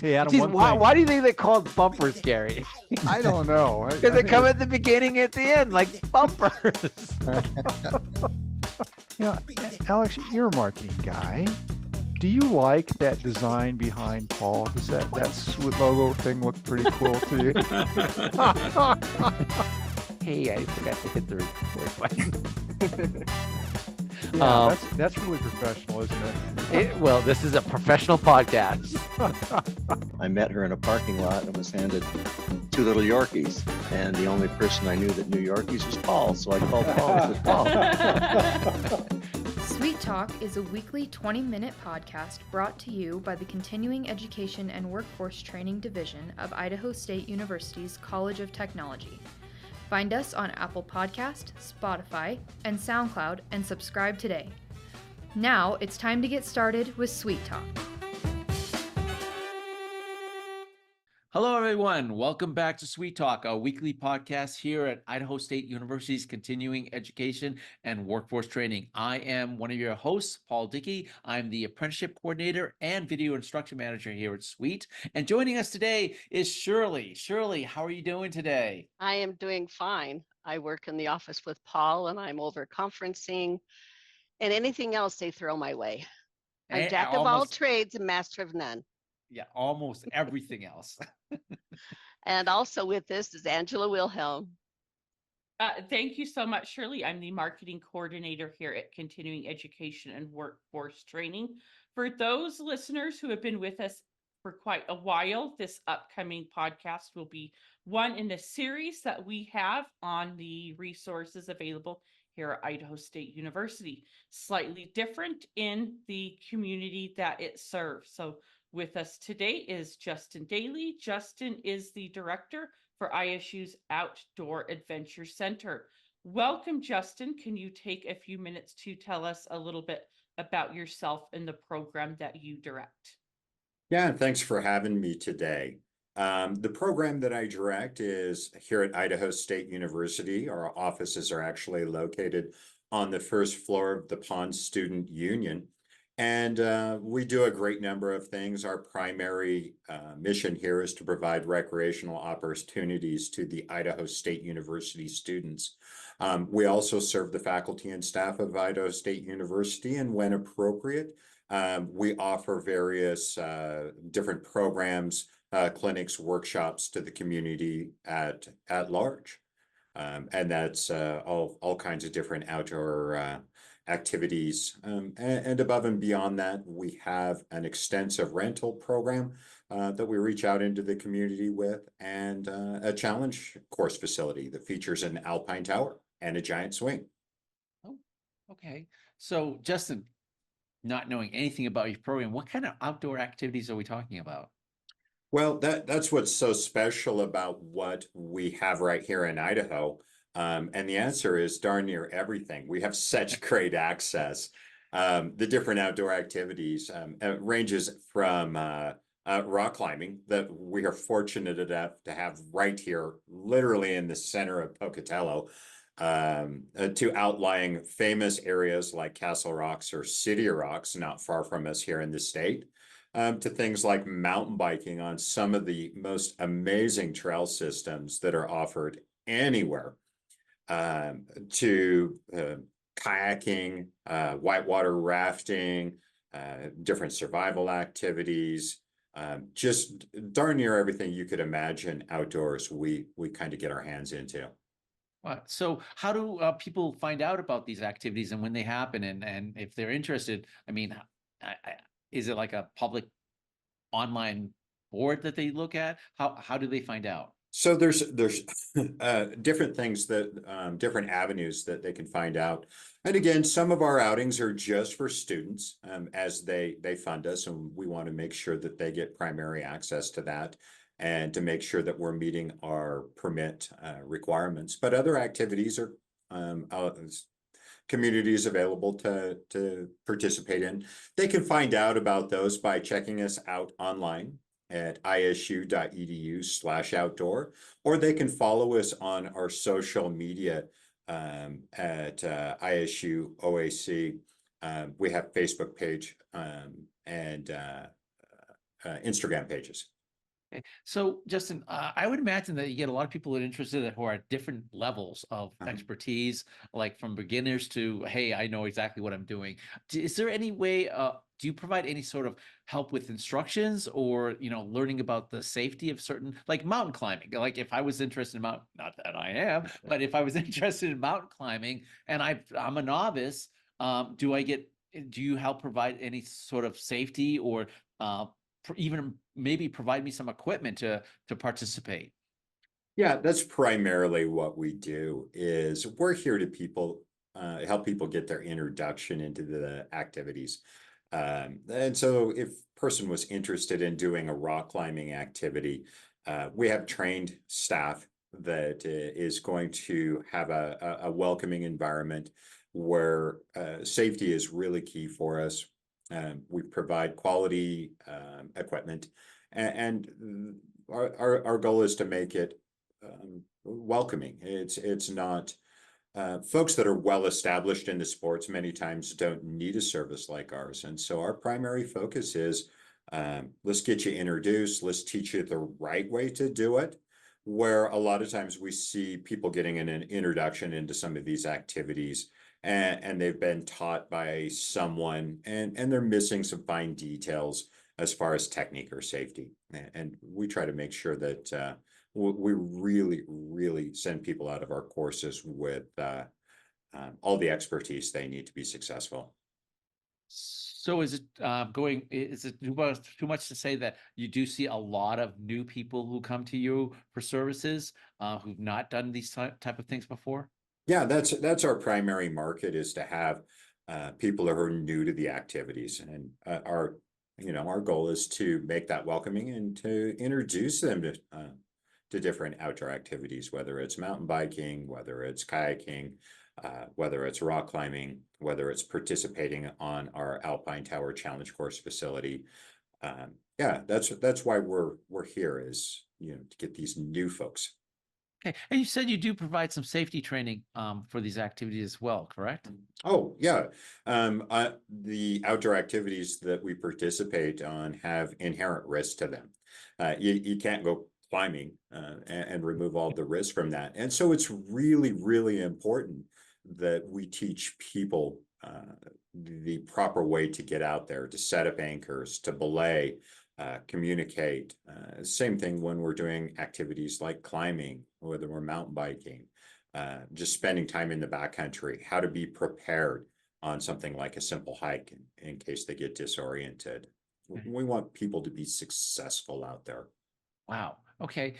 Hey, Adam, Geez, one why, thing. why do you think they call it bumpers, Gary? I don't know. Because they come at the beginning, at the end, like bumpers. Alex, you're a marketing guy. Do you like that design behind Paul? Does that logo thing look pretty cool to you? Hey, I forgot to hit the record button. Yeah, that's really professional, isn't it? Well, this is a professional podcast. I met her in a parking lot and was handed 2 little Yorkies. And the only person I knew that knew Yorkies was Paul. So I called Paul and said, Paul. Sweet Talk is a weekly 20-minute podcast brought to you by the Continuing Education and Workforce Training Division of Idaho State University's College of Technology. Find us on Apple Podcast, Spotify, and SoundCloud and subscribe today. Now it's time to get started with Sweet Talk. Hello, everyone. Welcome back to Sweet Talk, a weekly podcast here at Idaho State University's Continuing Education and Workforce Training. I am one of your hosts, Paul Dickey. I'm the Apprenticeship Coordinator and Video Instruction Manager here at Sweet. And joining us today is Shirley. Shirley, how are you doing today? I am doing fine. I work in the office with Paul and I'm over conferencing and anything else they throw my way. I'm jack of all trades and master of none. Yeah, almost everything else. And also with this is Angela Wilhelm. Thank you so much, Shirley. I'm the marketing coordinator here at Continuing Education and Workforce Training. For those listeners who have been with us for quite a while, this upcoming podcast will be one in the series that we have on the resources available here at Idaho State University. Slightly different in the community that it serves. So with us today is Justin Dayley. Justin is the director for ISU's Outdoor Adventure Center. Welcome, Justin. Can you take a few minutes to tell us a little bit about yourself and the program that you direct? Yeah, thanks for having me today. The program that I direct is here at Idaho State University. Our offices are actually located on the first floor of the Pond Student Union. And we do a great number of things. Our primary mission here is to provide recreational opportunities to the Idaho State University students. We also serve the faculty and staff of Idaho State University, and when appropriate, we offer various different programs, clinics, workshops to the community at large. And that's all kinds of different outdoor activities. And above and beyond that, we have an extensive rental program that we reach out into the community with, and a challenge course facility that features an alpine tower and a giant swing. Oh, okay. So, Justin, not knowing anything about your program, what kind of outdoor activities are we talking about? Well, that's what's so special about what we have right here in Idaho. And the answer is darn near everything. We have such great access. The different outdoor activities ranges from rock climbing that we are fortunate enough to have right here, literally in the center of Pocatello, to outlying famous areas like Castle Rocks or City Rocks, not far from us here in the state. To things like mountain biking on some of the most amazing trail systems that are offered anywhere, to kayaking, whitewater rafting, different survival activities, just darn near everything you could imagine outdoors, we kind of get our hands into. So how do people find out about these activities and when they happen? And if they're interested, I mean, is it like a public online board that they look at? How do they find out? So there's different things that different avenues that they can find out. And again, some of our outings are just for students as they fund us, and we want to make sure that they get primary access to that and to make sure that we're meeting our permit requirements. But other activities are communities available to participate in. They can find out about those by checking us out online at isu.edu/outdoor, or they can follow us on our social media at ISU OAC. We have Facebook page and Instagram pages. Okay. So, Justin, I would imagine that you get a lot of people that are interested who are at different levels of expertise, like from beginners to, hey, I know exactly what I'm doing. Is there any way, do you provide any sort of help with instructions or, learning about the safety of certain, like mountain climbing? Like if I was interested in not that I am, but if I was interested in mountain climbing and I'm a novice, do you help provide any sort of safety or even maybe provide me some equipment to participate? Yeah, that's primarily what we do is we're here to help people get their introduction into the activities. And so if a person was interested in doing a rock climbing activity, we have trained staff that is going to have a welcoming environment where safety is really key for us. We provide quality equipment, and our goal is to make it welcoming. It's not folks that are well established in the sports many times don't need a service like ours, and so our primary focus is let's get you introduced, let's teach you the right way to do it. Where a lot of times we see people getting an introduction into some of these activities, and they've been taught by someone, and they're missing some fine details as far as technique or safety. And we try to make sure that we really, really send people out of our courses with all the expertise they need to be successful. So is it too much to say that you do see a lot of new people who come to you for services who've not done these type of things before? Yeah, that's our primary market, is to have people who are new to the activities, and our goal is to make that welcoming and to introduce them to different outdoor activities, whether it's mountain biking, whether it's kayaking, whether it's rock climbing, whether it's participating on our Alpine Tower Challenge Course facility. Yeah, that's why we're here, is to get these new folks. Okay, and you said you do provide some safety training for these activities as well, correct? Oh, yeah. The outdoor activities that we participate on have inherent risks to them. You can't go climbing and remove all the risk from that. And so it's really, really important that we teach people the proper way to get out there, to set up anchors, to belay, communicate. Same thing when we're doing activities like climbing, whether we're mountain biking, just spending time in the backcountry, how to be prepared on something like a simple hike in case they get disoriented. We want people to be successful out there. Wow. Okay.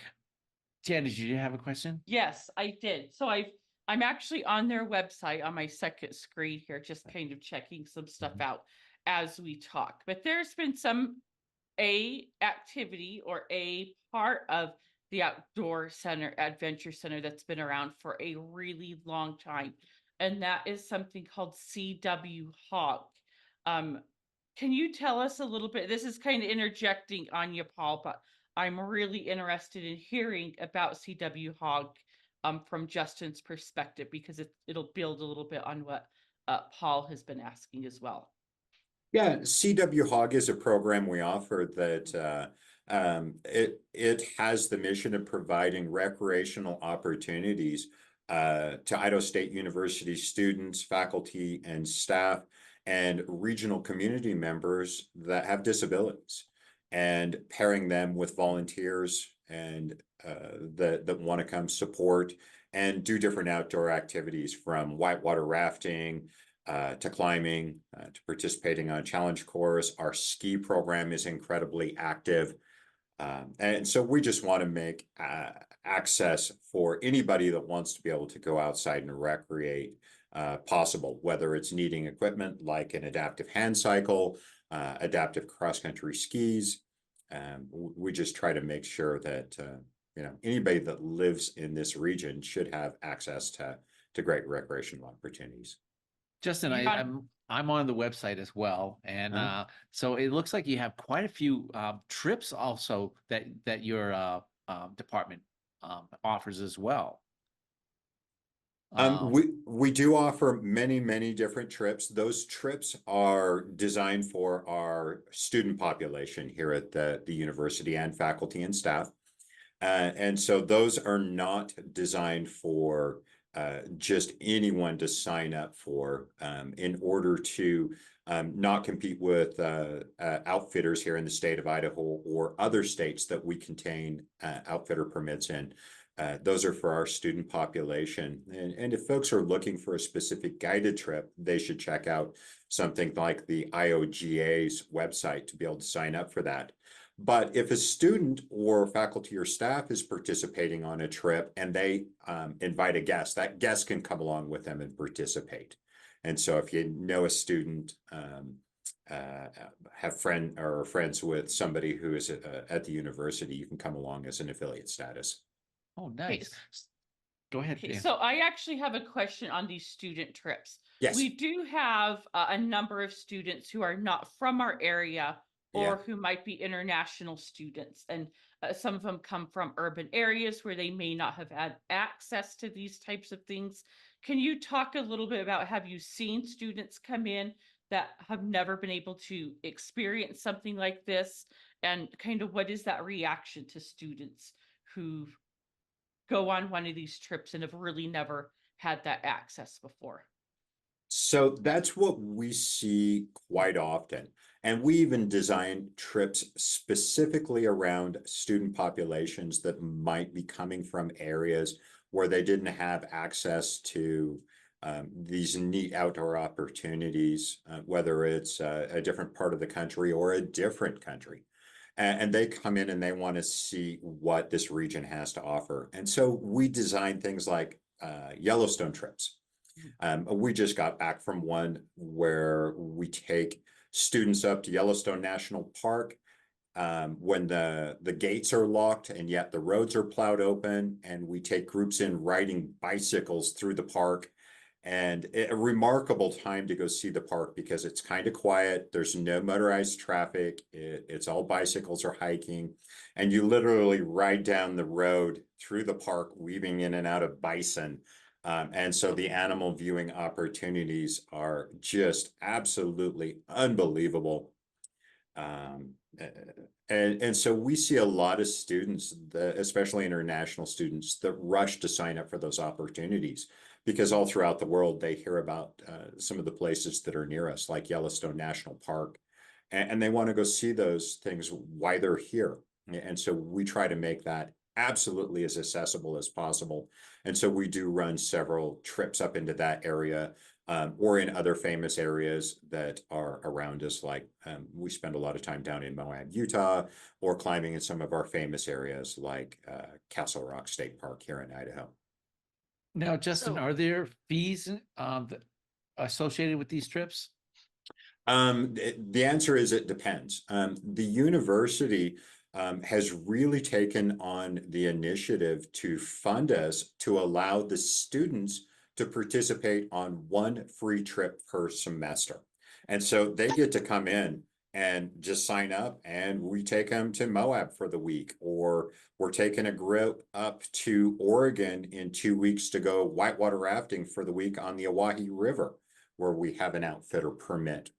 Jan, did you have a question? Yes, I did. So I'm actually on their website on my second screen here, just kind of checking some stuff out as we talk. But there's been some activity or a part of the outdoor center, adventure center, that's been around for a really long time. And that is something called CEWT. Can you tell us a little bit? This is kind of interjecting on you, Paul, but I'm really interested in hearing about CEWT from Justin's perspective, because it'll build a little bit on what Paul has been asking as well. Yeah, CEWT is a program we offer that it has the mission of providing recreational opportunities to Idaho State University students, faculty, and staff, and regional community members that have disabilities, and pairing them with volunteers and that want to come support and do different outdoor activities, from whitewater rafting to climbing, to participating on a challenge course. Our ski program is incredibly active. And so we just want to make access for anybody that wants to be able to go outside and recreate possible, whether it's needing equipment like an adaptive hand cycle, adaptive cross-country skis. We just try to make sure that anybody that lives in this region should have access to great recreational opportunities. Justin, I'm on the website as well, and so it looks like you have quite a few trips also that your department offers as well. We do offer many different trips. Those trips are designed for our student population here at the university, and faculty and staff. And so those are not designed for just anyone to sign up for in order to not compete with outfitters here in the state of Idaho or other states that we contain outfitter permits in. Those are for our student population. And if folks are looking for a specific guided trip, they should check out something like the IOGA's website to be able to sign up for that. But if a student or faculty or staff is participating on a trip and they invite a guest, that guest can come along with them and participate. And so if you know a student, have friends with somebody who is at the university, you can come along as an affiliate status. Oh, nice. Go ahead. Okay, Dan. so I actually have a question on these student trips. Yes. We do have a number of students who are not from our area or who might be international students. And some of them come from urban areas where they may not have had access to these types of things. Can you talk a little bit about, have you seen students come in that have never been able to experience something like this? And kind of what is that reaction to students who go on one of these trips and have really never had that access before? So that's what we see quite often. And we even design trips specifically around student populations that might be coming from areas where they didn't have access to these neat outdoor opportunities, whether it's a different part of the country or a different country. And they come in and they want to see what this region has to offer. And so we design things like Yellowstone trips. We just got back from one where we take students up to Yellowstone National Park when the gates are locked and yet the roads are plowed open, and we take groups in riding bicycles through the park. And a remarkable time to go see the park because it's kind of quiet. There's no motorized traffic. It's all bicycles or hiking. And you literally ride down the road through the park, weaving in and out of bison. And so the animal viewing opportunities are just absolutely unbelievable. And so we see a lot of students, especially international students, that rush to sign up for those opportunities because all throughout the world, they hear about some of the places that are near us, like Yellowstone National Park, and they want to go see those things while they're here. And so we try to make that absolutely as accessible as possible. And so we do run several trips up into that area or in other famous areas that are around us. Like we spend a lot of time down in Moab, Utah, or climbing in some of our famous areas like Castle Rock State Park here in Idaho. Now, Justin, are there fees associated with these trips? The answer is it depends. The university has really taken on the initiative to fund us to allow the students to participate on one free trip per semester. And so they get to come in and just sign up, and we take them to Moab for the week, or we're taking a group up to Oregon in 2 weeks to go whitewater rafting for the week on the Owyhee River, where we have an outfitter permit.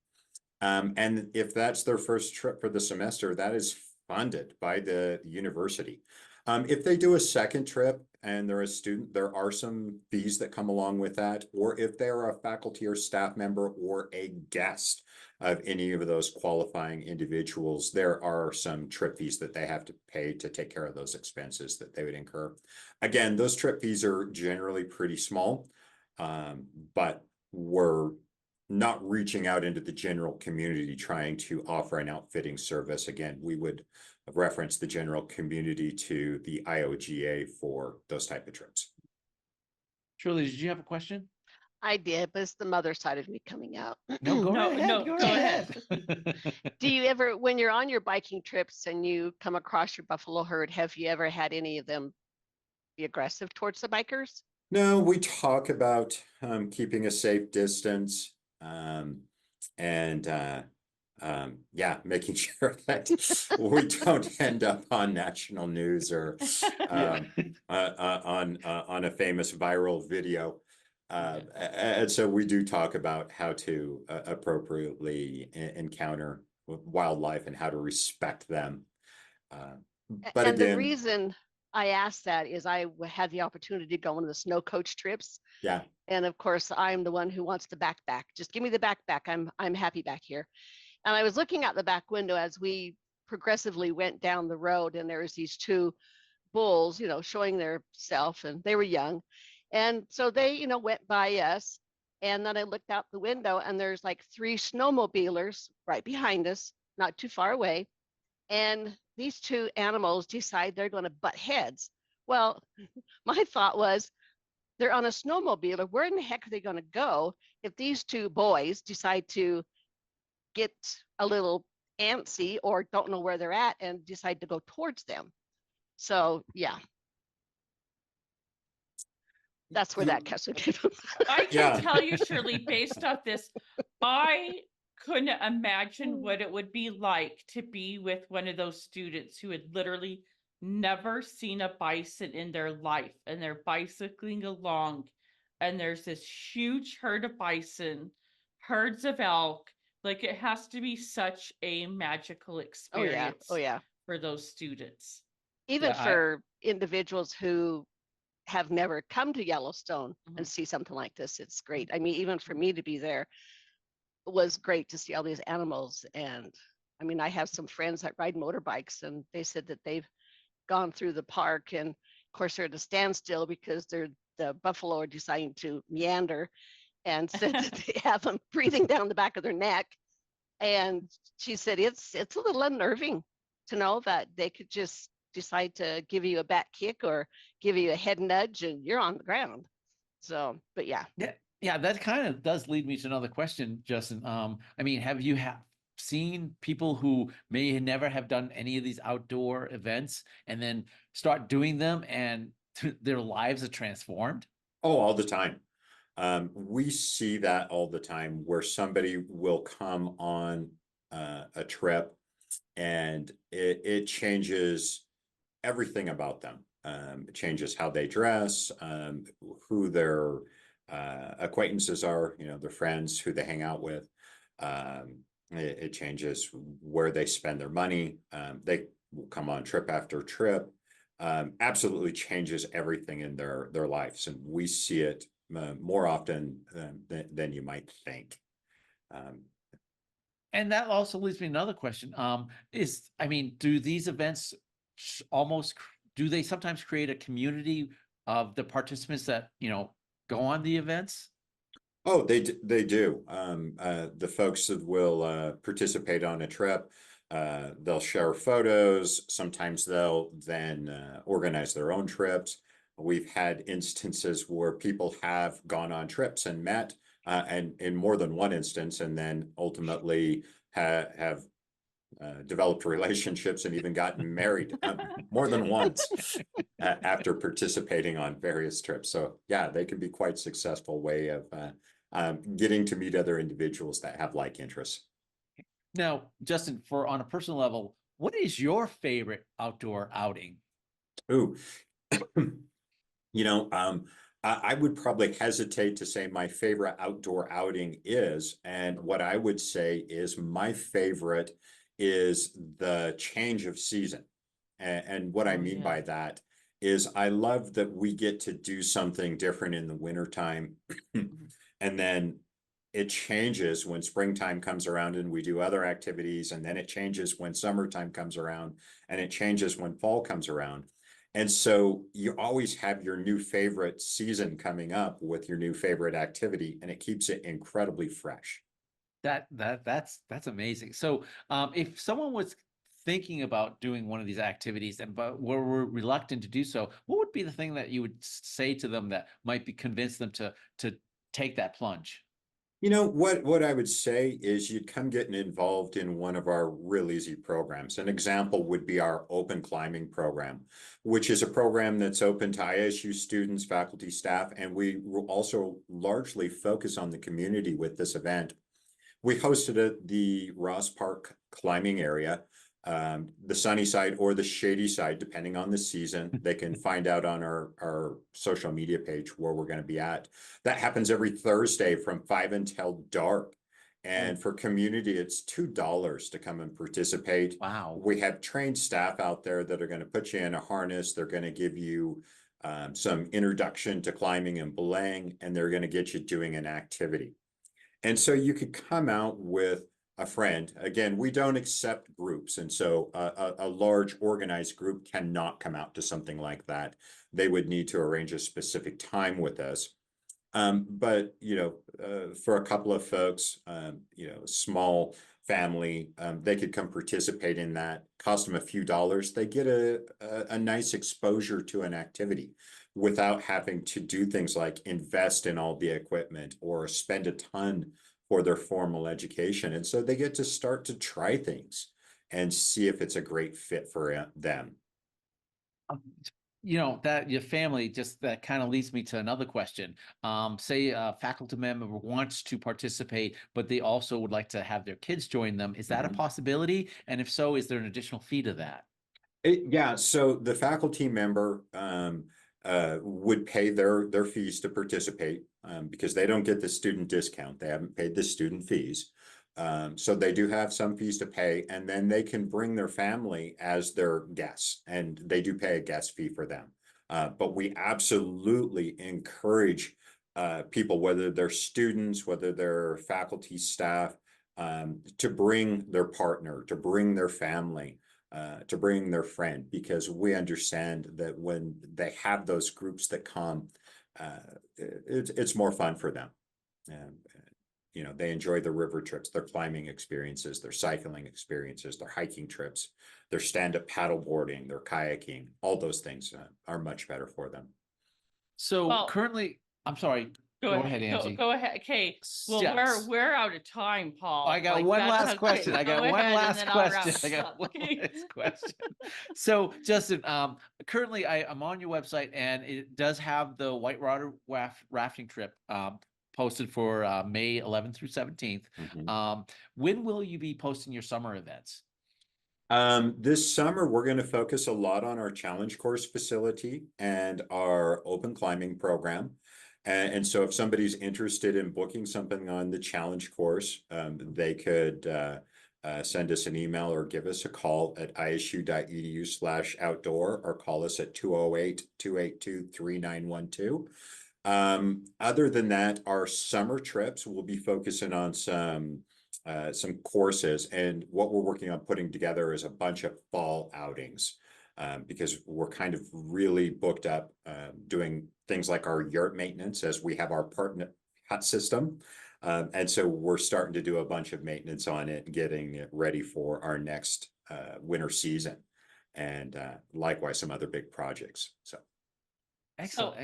And if that's their first trip for the semester, that is funded by the university. If they do a second trip and they're a student, there are some fees that come along with that. Or if they're a faculty or staff member or a guest of any of those qualifying individuals, there are some trip fees that they have to pay to take care of those expenses that they would incur. Again, those trip fees are generally pretty small, but we're not reaching out into the general community trying to offer an outfitting service. Again, we would reference the general community to the IOGA for those type of trips. Shirley, did you have a question? I did, but it's the mother side of me coming out. No, go No, ahead. no, go go ahead. Do you ever, when you're on your biking trips and you come across your buffalo herd, have you ever had any of them be aggressive towards the bikers? No, we talk about keeping a safe distance yeah, making sure that we don't end up on national news or on a famous viral video. And so we do talk about how to appropriately encounter wildlife and how to respect them. But And the again, reason I asked that is I had the opportunity to go on the snow coach trips. yeah, And of course, I'm the one who wants the backpack. Just give me the backpack. I'm happy back here. And I was looking out the back window as we progressively went down the road, and there was these two bulls, showing their self, and they were young. And so they, went by us. And then I looked out the window, and there's like 3 snowmobilers right behind us, not too far away. And these 2 animals decide they're going to butt heads. Well, my thought was, they're on a snowmobile. Where in the heck are they going to go if these 2 boys decide to get a little antsy or don't know where they're at and decide to go towards them? So yeah, that's where that question came from. I can Yeah. tell you, Shirley, based off this, I couldn't imagine what it would be like to be with one of those students who had literally never seen a bison in their life, and they're bicycling along, and there's this huge herd of bison, herds of elk. Like, it has to be such a magical Oh experience yeah. for those students. Even Yeah, for individuals who have never come to Yellowstone and Mhm. see something like this, it's great. I mean, even for me to be there was great to see all these animals. And I mean, I have some friends that ride motorbikes, and they said that they've gone through the park, and of course they're at a standstill because the buffalo are deciding to meander, and said that they have them breathing down the back of their neck. And she said it's a little unnerving to know that they could just decide to give you a back kick or give you a head nudge and you're on the ground. So, but yeah. Yeah, that kind of does lead me to another question, Justin. I mean, have you seen people who may never have done any of these outdoor events and then start doing them and their lives are transformed? oh, all the time. We see that all the time where somebody will come on a trip and it changes everything about them. It changes how they dress, who their acquaintances are, their friends, who they hang out with. It changes where they spend their money. They will come on trip after trip. Absolutely changes everything in their lives, and we see it more often than you might think. And that also leads me to another question. I mean, do these events do they sometimes create a community of the participants that, go on the events? Oh, they do. The folks that will participate on a trip, they'll share photos. Sometimes they'll then organize their own trips. We've had instances where people have gone on trips and met, and in more than one instance, and then ultimately have developed relationships and even gotten married more than once after participating on various trips. So yeah, they can be quite successful way of getting to meet other individuals that have like interests. Now, Justin, on a personal level, what is your favorite outdoor outing? Ooh, I would probably hesitate to say my favorite outdoor outing is, and what I would say is my favorite is the change of season. And what I mean by that is I love that we get to do something different in the wintertime. And then it changes when springtime comes around and we do other activities. And then it changes when summertime comes around, and it changes when fall comes around. And so you always have your new favorite season coming up with your new favorite activity, and it keeps it incredibly fresh. That's amazing. So, if someone was thinking about doing one of these activities but were reluctant to do so, what would be the thing that you would say to them that might convince them to take that plunge? What I would say is you'd come getting involved in one of our real easy programs. An example would be our open climbing program, which is a program that's open to ISU students, faculty, staff, and we will also largely focus on the community with this event. We hosted at the Ross Park climbing area. the sunny side or the shady side, depending on the season. They can find out on our social media page where we're going to be at. That happens every Thursday from 5 until dark. And for community, it's $2 to come and participate. Wow. We have trained staff out there that are going to put you in a harness. They're going to give you some introduction to climbing and belaying, and they're going to get you doing an activity. And so you could come out with a friend. Again, we don't accept groups. And so a large organized group cannot come out to something like that. They would need to arrange a specific time with us. But, for a couple of folks, small family, they could come participate in that, cost them a few dollars. They get a nice exposure to an activity without having to do things like invest in all the equipment or spend a ton for their formal education. And so they get to start to try things and see if it's a great fit for them. That your family, just that kind of leads me to another question. Say a faculty member wants to participate, but they also would like to have their kids join them. Is that a possibility? And if so, is there an additional fee to that? Yeah, so the faculty member would pay their fees to participate because they don't get the student discount. They haven't paid the student fees. So they do have some fees to pay, and then they can bring their family as their guests, and they do pay a guest fee for them. But we absolutely encourage people, whether they're students, whether they're faculty, staff, to bring their partner, to bring their family, to bring their friend, because we understand that when they have those groups that come, it's more fun for them. They enjoy the river trips, their climbing experiences, their cycling experiences, their hiking trips, their stand-up paddleboarding, their kayaking. All those things are much better for them. So currently, I'm sorry. Go ahead, Angie. Go ahead. Okay. Well, Yes. we're out of time, Paul. I got one last question. I got one last question. So, Justin, currently I'm on your website, and it does have the whitewater rafting trip posted for May 11th through 17th. When will you be posting your summer events? This summer, we're going to focus a lot on our challenge course facility and our open climbing program. And so if somebody's interested in booking something on the challenge course, they could send us an email or give us a call at isu.edu/outdoor, or call us at 208-282-3912. Other than that, our summer trips will be focusing on some courses, and what we're working on putting together is a bunch of fall outings, because we're kind of really booked up doing things like our yurt maintenance, as we have our partner hut system. And so we're starting to do a bunch of maintenance on it and getting it ready for our next winter season, and likewise some other big projects. So excellent.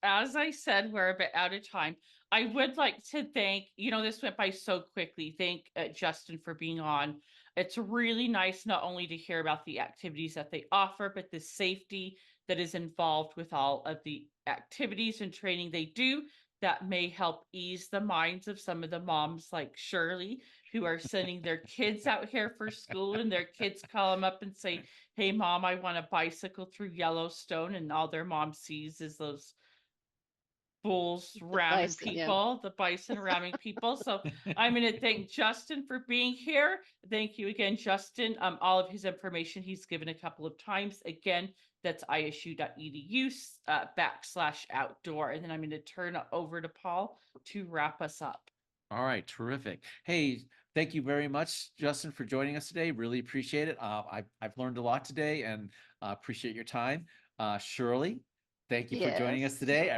As I said, we're a bit out of time. I would like to thank, this went by so quickly. Thank Justin for being on. It's really nice not only to hear about the activities that they offer, but the safety that is involved with all of the activities and training they do that may help ease the minds of some of the moms like Shirley, who are sending their kids out here for school, and their kids call them up and say, "Hey, Mom, I want to bicycle through Yellowstone," and all their mom sees is those bulls ramming people, the bison ramming people. So I'm going to thank Justin for being here. Thank you again, Justin. All of his information he's given a couple of times. Again, that's isu.edu/outdoor. And then I'm going to turn it over to Paul to wrap us up. All right, terrific. Hey, thank you very much, Justin, for joining us today. Really appreciate it. I've learned a lot today, and appreciate your time. Shirley, thank you for joining us today.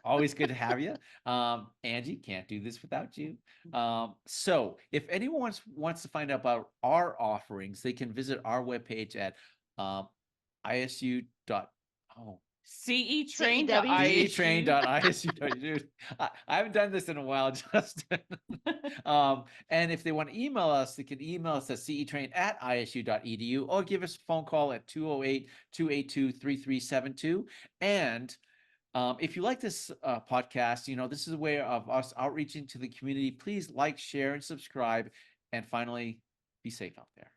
Always good to have you. Angie, can't do this without you. So if anyone wants to find out about our offerings, they can visit our webpage at ISU. CEtrain.isu. I haven't done this in a while, Justin. And if they want to email us, they can email us at cetrain@isu.edu, or give us a phone call at 208-282-3372. And if you like this podcast, this is a way of us outreaching to the community. Please like, share, and subscribe. And finally, be safe out there.